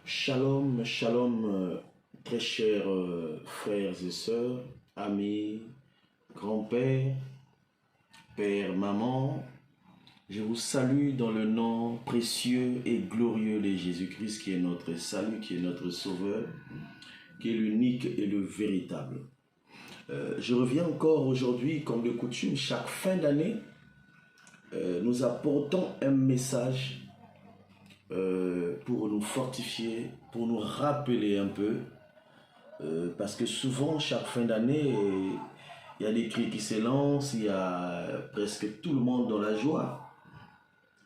Shalom, shalom, très chers frères et sœurs, amis, grands-pères, père, maman. Je vous salue dans le nom précieux et glorieux de Jésus-Christ qui est notre salut, qui est notre sauveur, qui est l'unique et le véritable. Je reviens encore aujourd'hui, comme de coutume, chaque fin d'année, nous apportons un message pour nous fortifier, pour nous rappeler un peu, parce que souvent, chaque fin d'année, il y a des cris qui s'élancent, il y a presque tout le monde dans la joie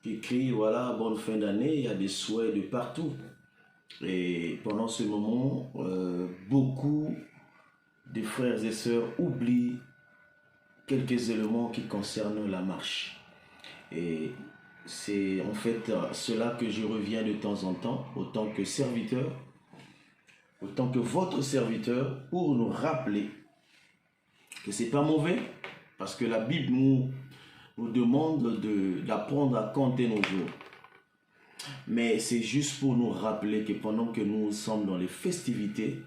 qui crie, voilà, bonne fin d'année, il y a des souhaits de partout. Et pendant ce moment, beaucoup de frères et sœurs oublient quelques éléments qui concernent la marche. Et c'est en fait cela que je reviens de temps en temps, autant que serviteur, autant que votre serviteur, pour nous rappeler que c'est pas mauvais, parce que la Bible nous demande d'apprendre à compter nos jours. Mais c'est juste pour nous rappeler que pendant que nous sommes dans les festivités,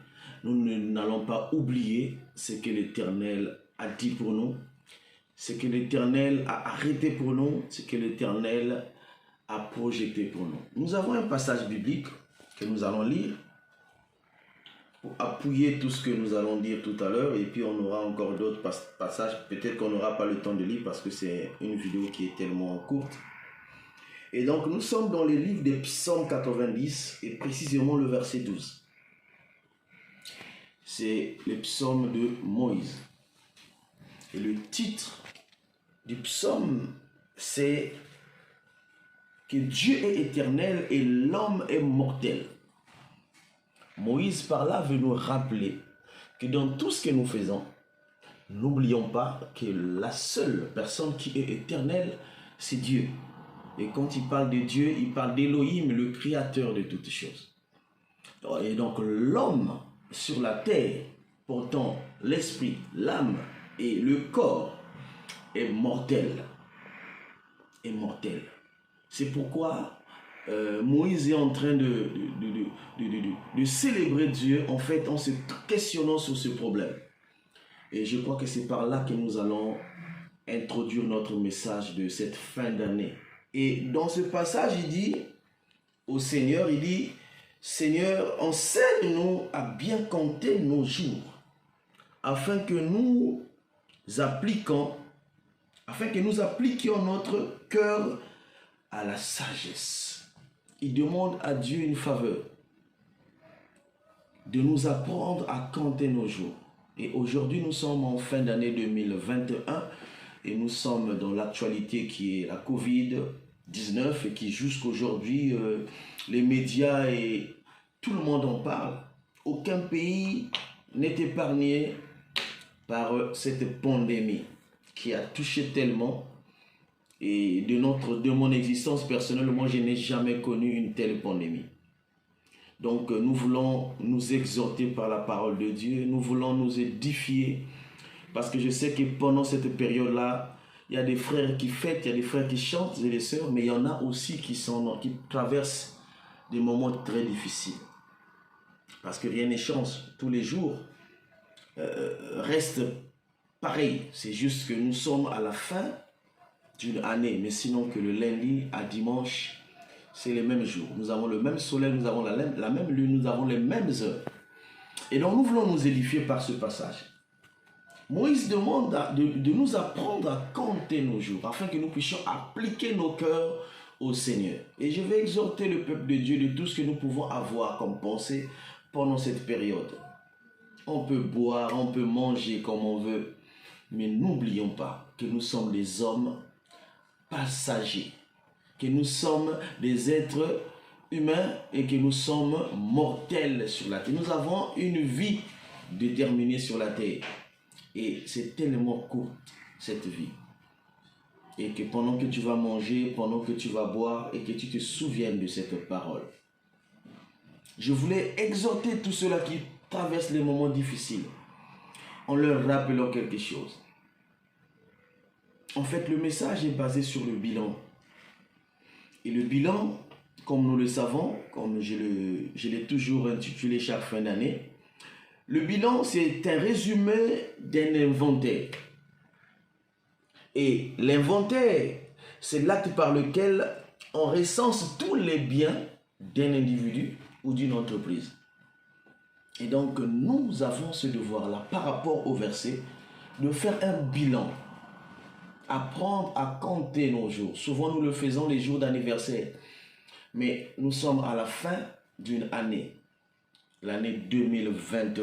nous n'allons pas oublier ce que l'Éternel a dit pour nous, ce que l'Éternel a arrêté pour nous, ce que l'Éternel a projeté pour nous. Nous avons un passage biblique que nous allons lire pour appuyer tout ce que nous allons dire tout à l'heure, et puis on aura encore d'autres passages, peut-être qu'on n'aura pas le temps de lire parce que c'est une vidéo qui est tellement courte. Et donc nous sommes dans le livre des Psaumes 90 et précisément le verset 12. C'est le psaume de Moïse. Et le titre du psaume, c'est que Dieu est éternel et l'homme est mortel. Moïse par là veut nous rappeler que dans tout ce que nous faisons, n'oublions pas que la seule personne qui est éternelle, c'est Dieu. Et quand il parle de Dieu, il parle d'Élohim, le créateur de toutes choses. Et donc l'homme sur la terre, portant l'esprit, l'âme et le corps, est mortel. Est mortel. C'est pourquoi Moïse est en train de célébrer Dieu, en fait, en se questionnant sur ce problème. Et je crois que c'est par là que nous allons introduire notre message de cette fin d'année. Et dans ce passage, il dit au Seigneur, il dit, Seigneur, enseigne-nous à bien compter nos jours, afin que nous appliquions notre cœur à la sagesse. Il demande à Dieu une faveur, de nous apprendre à compter nos jours. Et aujourd'hui, nous sommes en fin d'année 2021 et nous sommes dans l'actualité qui est la Covid-19 et qui jusqu'aujourd'hui, les médias et tout le monde en parle. Aucun pays n'est épargné par cette pandémie qui a touché tellement. Et de mon existence personnelle, moi je n'ai jamais connu une telle pandémie. Donc nous voulons nous exhorter par la parole de Dieu, nous voulons nous édifier, parce que je sais que pendant cette période-là, il y a des frères qui fêtent, il y a des frères qui chantent et des sœurs, mais il y en a aussi qui traversent des moments très difficiles. Parce que rien n'échange, tous les jours restent pareils. C'est juste que nous sommes à la fin d'une année, mais sinon que le lundi à dimanche, c'est les mêmes jours. Nous avons le même soleil, nous avons la même lune, nous avons les mêmes heures. Et donc nous voulons nous édifier par ce passage. Moïse demande de nous apprendre à compter nos jours, afin que nous puissions appliquer nos cœurs au Seigneur. Et je vais exhorter le peuple de Dieu de tout ce que nous pouvons avoir comme pensée pendant cette période. On peut boire, on peut manger comme on veut, mais n'oublions pas que nous sommes des hommes passagers, que nous sommes des êtres humains et que nous sommes mortels sur la terre. Nous avons une vie déterminée sur la terre. Et c'est tellement court, cette vie. Et que pendant que tu vas manger, pendant que tu vas boire, et que tu te souviennes de cette parole. Je voulais exhorter tous ceux-là qui traversent les moments difficiles, en leur rappelant quelque chose. En fait, le message est basé sur le bilan. Et le bilan, comme nous le savons, comme je l'ai toujours intitulé chaque fin d'année, le bilan, c'est un résumé d'un inventaire. Et l'inventaire, c'est l'acte par lequel on recense tous les biens d'un individu ou d'une entreprise. Et donc, nous avons ce devoir-là, par rapport au verset, de faire un bilan. Apprendre à compter nos jours. Souvent, nous le faisons les jours d'anniversaire. Mais nous sommes à la fin d'une année, l'année 2021.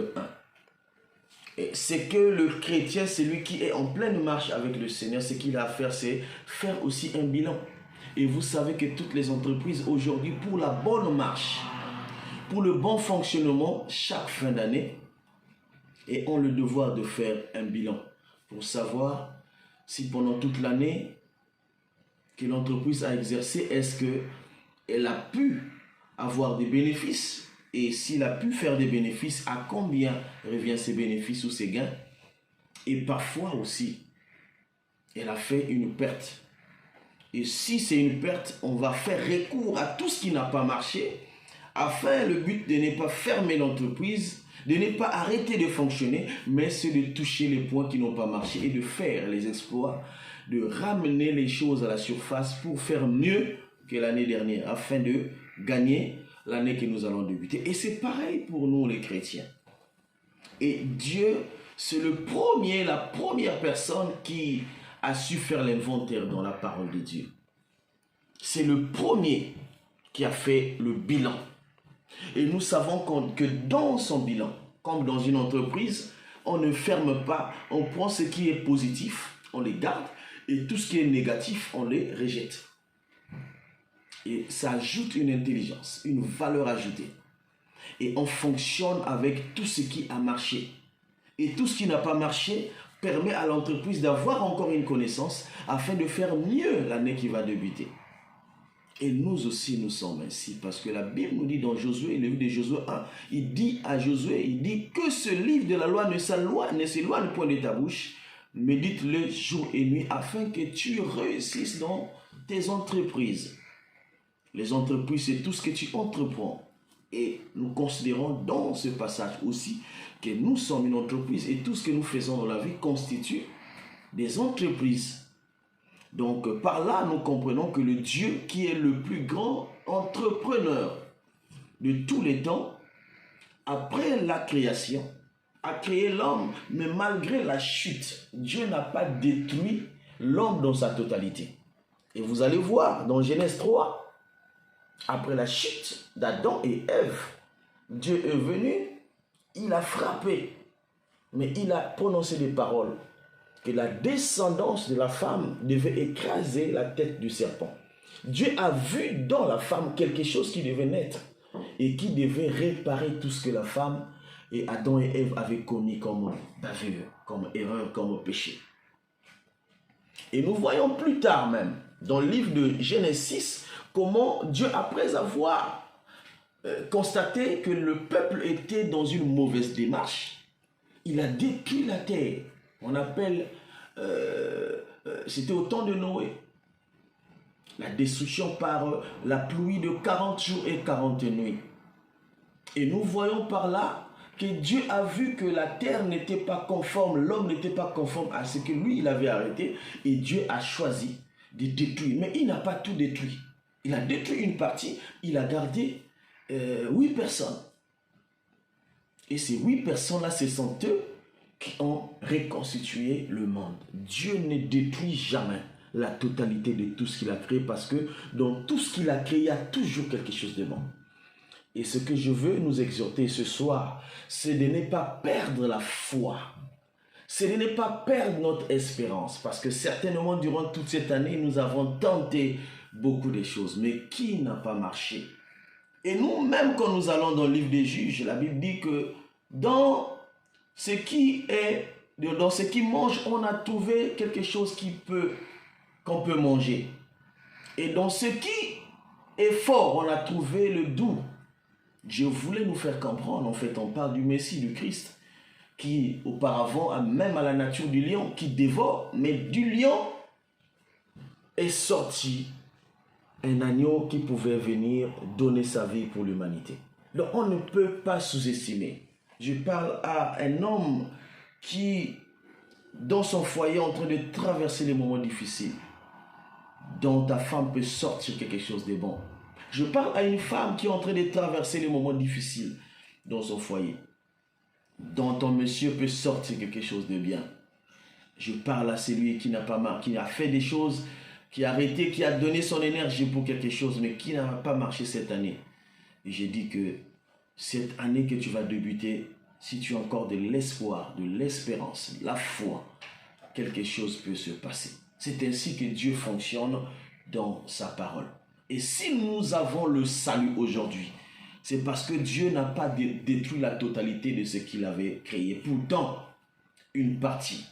Et c'est que le chrétien, celui qui est en pleine marche avec le Seigneur, ce qu'il a à faire, c'est faire aussi un bilan. Et vous savez que toutes les entreprises aujourd'hui, pour la bonne marche, pour le bon fonctionnement, chaque fin d'année, ont le devoir de faire un bilan pour savoir si pendant toute l'année que l'entreprise a exercé, est-ce qu'elle a pu avoir des bénéfices, et s'il a pu faire des bénéfices, à combien revient ces bénéfices ou ces gains. Et parfois aussi, elle a fait une perte. Et si c'est une perte, on va faire recours à tout ce qui n'a pas marché, afin le but de ne pas fermer l'entreprise, de ne pas arrêter de fonctionner, mais c'est de toucher les points qui n'ont pas marché et de faire les exploits, de ramener les choses à la surface pour faire mieux que l'année dernière, afin de gagner l'année que nous allons débuter. Et c'est pareil pour nous les chrétiens. Et Dieu, c'est la première personne qui a su faire l'inventaire dans la parole de Dieu. C'est le premier qui a fait le bilan. Et nous savons que dans son bilan, comme dans une entreprise, on ne ferme pas, on prend ce qui est positif, on les garde, et tout ce qui est négatif, on les rejette. Et ça ajoute une intelligence, une valeur ajoutée. Et on fonctionne avec tout ce qui a marché. Et tout ce qui n'a pas marché permet à l'entreprise d'avoir encore une connaissance afin de faire mieux l'année qui va débuter. Et nous aussi, nous sommes ainsi, parce que la Bible nous dit dans Josué, le livre de Josué 1, il dit à Josué, il dit que ce livre de la loi ne s'éloigne point de ta bouche, médite-le jour et nuit, afin que tu réussisses dans tes entreprises. Les entreprises, c'est tout ce que tu entreprends. Et nous considérons dans ce passage aussi que nous sommes une entreprise et tout ce que nous faisons dans la vie constitue des entreprises. Donc par là, nous comprenons que le Dieu qui est le plus grand entrepreneur de tous les temps, après la création, a créé l'homme, mais malgré la chute, Dieu n'a pas détruit l'homme dans sa totalité. Et vous allez voir dans Genèse 3, après la chute d'Adam et Ève, Dieu est venu, il a frappé, mais il a prononcé des paroles que la descendance de la femme devait écraser la tête du serpent. Dieu a vu dans la femme quelque chose qui devait naître et qui devait réparer tout ce que la femme et Adam et Ève avaient commis comme bavure, comme erreur, comme péché. Et nous voyons plus tard même, dans le livre de Genèse 6, comment Dieu, après avoir constaté que le peuple était dans une mauvaise démarche, il a détruit la terre. On appelle, c'était au temps de Noé, la destruction par la pluie de 40 jours et 40 nuits. Et nous voyons par là que Dieu a vu que la terre n'était pas conforme, l'homme n'était pas conforme à ce que lui, il avait arrêté, et Dieu a choisi de détruire. Mais il n'a pas tout détruit. Il a détruit une partie, il a gardé 8 personnes. Et ces 8 personnes-là, ce sont eux qui ont reconstitué le monde. Dieu ne détruit jamais la totalité de tout ce qu'il a créé, parce que dans tout ce qu'il a créé, il y a toujours quelque chose de bon. Et ce que je veux nous exhorter ce soir, c'est de ne pas perdre la foi. C'est de ne pas perdre notre espérance. Parce que certainement, durant toute cette année, nous avons tenté beaucoup de choses. Mais qui n'a pas marché? Et nous, même quand nous allons dans le livre des Juges, la Bible dit que dans ce qui mange, on a trouvé quelque chose qu'on peut manger. Et dans ce qui est fort, on a trouvé le doux. Dieu voulait nous faire comprendre, en fait, on parle du Messie, du Christ, qui auparavant, même à la nature du lion, qui dévore, mais du lion est sorti un agneau qui pouvait venir donner sa vie pour l'humanité. Donc on ne peut pas sous-estimer. Je parle à un homme qui, dans son foyer, est en train de traverser des moments difficiles, dont ta femme peut sortir quelque chose de bon. Je parle à une femme qui est en train de traverser les moments difficiles dans son foyer, dont ton monsieur peut sortir quelque chose de bien. Je parle à celui qui n'a pas marqué, qui a fait des choses, qui a arrêté, qui a donné son énergie pour quelque chose, mais qui n'a pas marché cette année. Et j'ai dit que cette année que tu vas débuter, si tu as encore de l'espoir, de l'espérance, la foi, quelque chose peut se passer. C'est ainsi que Dieu fonctionne dans sa parole. Et si nous avons le salut aujourd'hui, c'est parce que Dieu n'a pas détruit la totalité de ce qu'il avait créé. Pourtant, une partie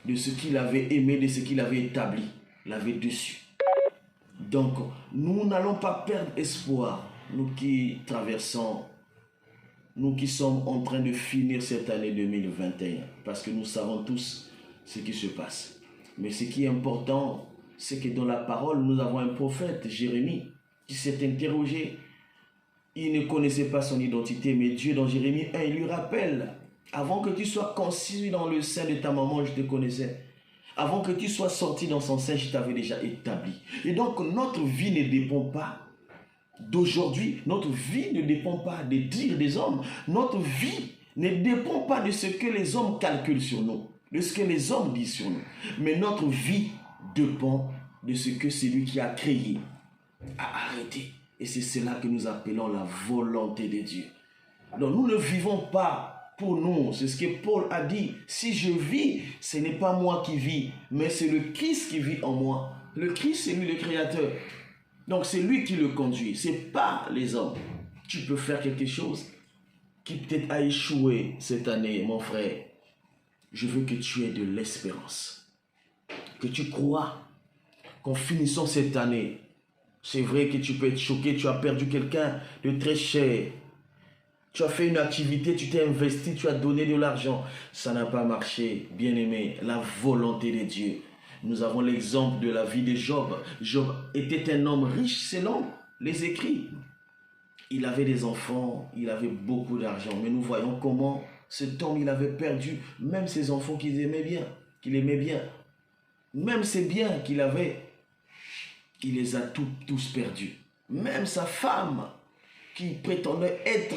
de ce qu'il avait aimé, de ce qu'il avait établi, l'avait dessus. Donc, nous n'allons pas perdre espoir, nous qui traversons, nous qui sommes en train de finir cette année 2021, parce que nous savons tous ce qui se passe. Mais ce qui est important, c'est que dans la parole, nous avons un prophète, Jérémie, qui s'est interrogé. Il ne connaissait pas son identité, mais Dieu, dans Jérémie 1, il lui rappelle, avant que tu sois conçu dans le sein de ta maman, je te connaissais. Avant que tu sois sorti dans son sein, je t'avais déjà établi. Et donc, notre vie ne dépend pas d'aujourd'hui. Notre vie ne dépend pas des dires des hommes. Notre vie ne dépend pas de ce que les hommes calculent sur nous, de ce que les hommes disent sur nous. Mais notre vie dépend de ce que celui qui a créé a arrêté. Et c'est cela que nous appelons la volonté de Dieu. Donc, nous ne vivons pas pour nous, c'est ce que Paul a dit. Si je vis, ce n'est pas moi qui vis, mais c'est le Christ qui vit en moi. Le Christ, c'est lui le créateur. Donc c'est lui qui le conduit, c'est pas les hommes. Tu peux faire quelque chose qui peut-être a échoué cette année, mon frère. Je veux que tu aies de l'espérance. Que tu crois qu'en finissant cette année, c'est vrai que tu peux être choqué, tu as perdu quelqu'un de très cher. Tu as fait une activité, tu t'es investi, tu as donné de l'argent. Ça n'a pas marché, bien-aimé. La volonté de Dieu. Nous avons l'exemple de la vie de Job. Job était un homme riche selon les écrits. Il avait des enfants, il avait beaucoup d'argent. Mais nous voyons comment cet homme, il avait perdu même ses enfants qu'il aimait bien. Même ses biens qu'il avait, il les a tous perdus. Même sa femme, qui prétendait être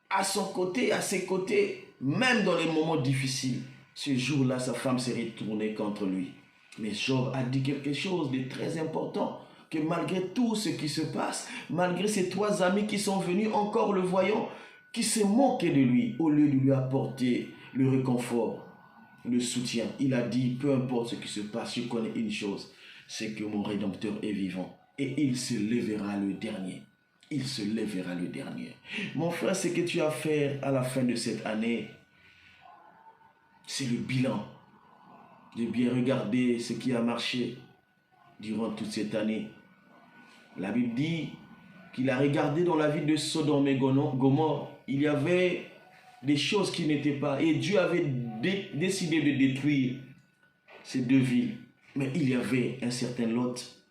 à son côté, à ses côtés, même dans les moments difficiles. Ce jour-là, sa femme s'est retournée contre lui. Mais Job a dit quelque chose de très important, que malgré tout ce qui se passe, malgré ses 3 amis qui sont venus encore le voyant, qui se moquaient de lui, au lieu de lui apporter le réconfort, le soutien, il a dit, peu importe ce qui se passe, je connais une chose, c'est que mon Rédempteur est vivant, et il se lèvera le dernier. Il se lèvera le dernier. Mon frère, ce que tu as fait à la fin de cette année, c'est le bilan de bien regarder ce qui a marché durant toute cette année. La Bible dit qu'il a regardé dans la ville de Sodome et Gomorrhe, il y avait des choses qui n'étaient pas, et Dieu avait décidé de détruire ces 2 villes. Mais il y avait un certain Lot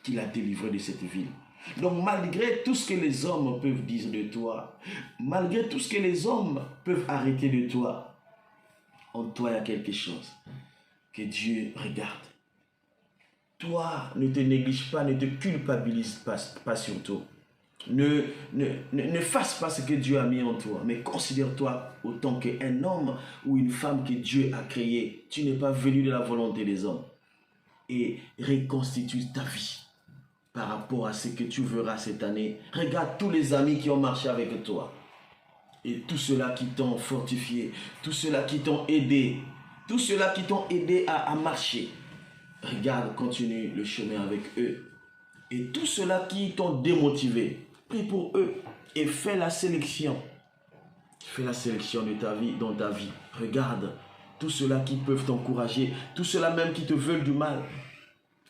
qui l'a délivré de cette ville. Donc malgré tout ce que les hommes peuvent dire de toi, malgré tout ce que les hommes peuvent arrêter de toi, en toi il y a quelque chose que Dieu regarde. Toi, ne te néglige pas, ne te culpabilise pas surtout. Ne fasse pas ce que Dieu a mis en toi, mais considère-toi autant qu'un homme ou une femme que Dieu a créé. Tu n'es pas venu de la volonté des hommes. Et reconstitue ta vie par rapport à ce que tu verras cette année. Regarde tous les amis qui ont marché avec toi. Et tous ceux-là qui t'ont fortifié, tous ceux-là qui t'ont aidé, tous ceux-là qui t'ont aidé à marcher. Regarde, continue le chemin avec eux. Et tous ceux-là qui t'ont démotivé, prie pour eux et fais la sélection. Fais la sélection de ta vie, dans ta vie. Regarde tous ceux-là qui peuvent t'encourager, tous ceux-là même qui te veulent du mal.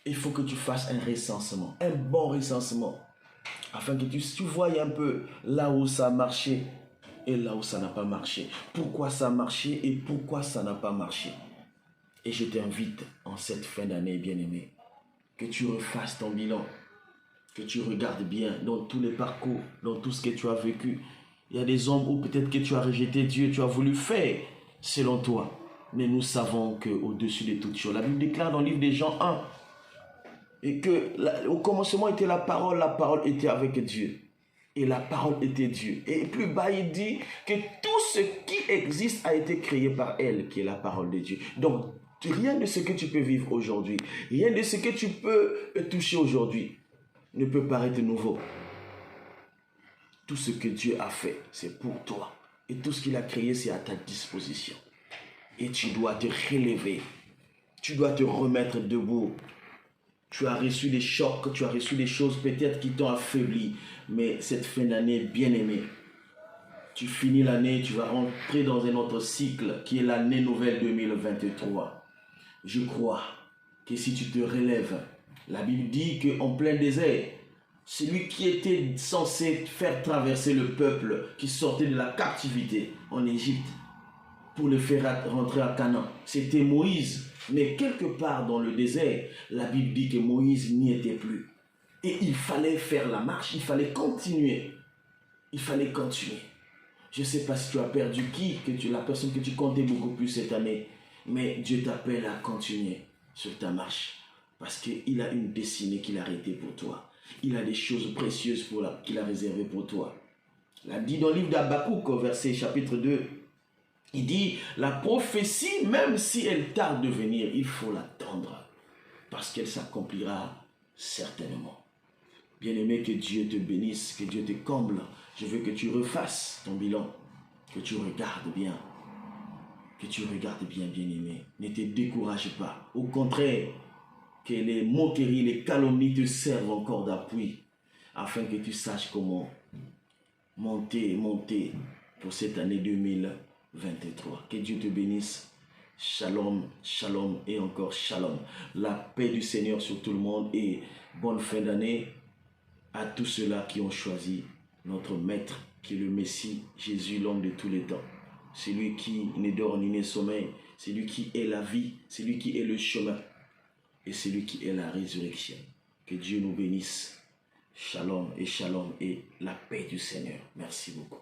Il faut que tu fasses un recensement, un bon recensement, afin que tu voies un peu là où ça a marché et là où ça n'a pas marché. Pourquoi ça a marché et pourquoi ça n'a pas marché. Et je t'invite en cette fin d'année, bien-aimé, que tu refasses ton bilan, que tu regardes bien dans tous les parcours, dans tout ce que tu as vécu. Il y a des hommes où peut-être que tu as rejeté Dieu, tu as voulu faire selon toi. Mais nous savons qu'au-dessus de toutes choses, la Bible déclare dans le livre des Jean 1, et que au commencement était la parole était avec Dieu. Et la parole était Dieu. Et plus bas, il dit que tout ce qui existe a été créé par elle, qui est la parole de Dieu. Donc, rien de ce que tu peux vivre aujourd'hui, rien de ce que tu peux toucher aujourd'hui ne peut paraître nouveau. Tout ce que Dieu a fait, c'est pour toi. Et tout ce qu'il a créé, c'est à ta disposition. Et tu dois te relever. Tu dois te remettre debout. Tu as reçu des chocs, tu as reçu des choses peut-être qui t'ont affaibli. Mais cette fin d'année, bien-aimé, tu finis l'année, tu vas rentrer dans un autre cycle qui est l'année nouvelle 2023. Je crois que si tu te relèves, la Bible dit qu'en plein désert, celui qui était censé faire traverser le peuple qui sortait de la captivité en Égypte pour le faire rentrer à Canaan, c'était Moïse. Mais quelque part dans le désert, la Bible dit que Moïse n'y était plus. Et il fallait faire la marche, il fallait continuer. Il fallait continuer. Je ne sais pas si tu as perdu la personne que tu comptais beaucoup plus cette année, mais Dieu t'appelle à continuer sur ta marche. Parce qu'il a une destinée qu'il a arrêtée pour toi. Il a des choses précieuses qu'il a réservées pour toi. Il a dit dans le livre d'Habakkuk, verset chapitre 2, il dit, la prophétie, même si elle tarde de venir, il faut l'attendre. Parce qu'elle s'accomplira certainement. Bien-aimé, que Dieu te bénisse, que Dieu te comble. Je veux que tu refasses ton bilan, que tu regardes bien. Que tu regardes bien, bien-aimé. Ne te décourage pas. Au contraire, que les moqueries, les calomnies te servent encore d'appui, afin que tu saches comment monter pour cette année 2023. Que Dieu te bénisse. Shalom, shalom et encore shalom. La paix du Seigneur sur tout le monde et bonne fin d'année à tous ceux-là qui ont choisi notre Maître, qui est le Messie, Jésus, l'homme de tous les temps. Celui qui ne dort ni ne sommeille, celui qui est la vie, celui qui est le chemin et celui qui est la résurrection. Que Dieu nous bénisse. Shalom et la paix du Seigneur. Merci beaucoup.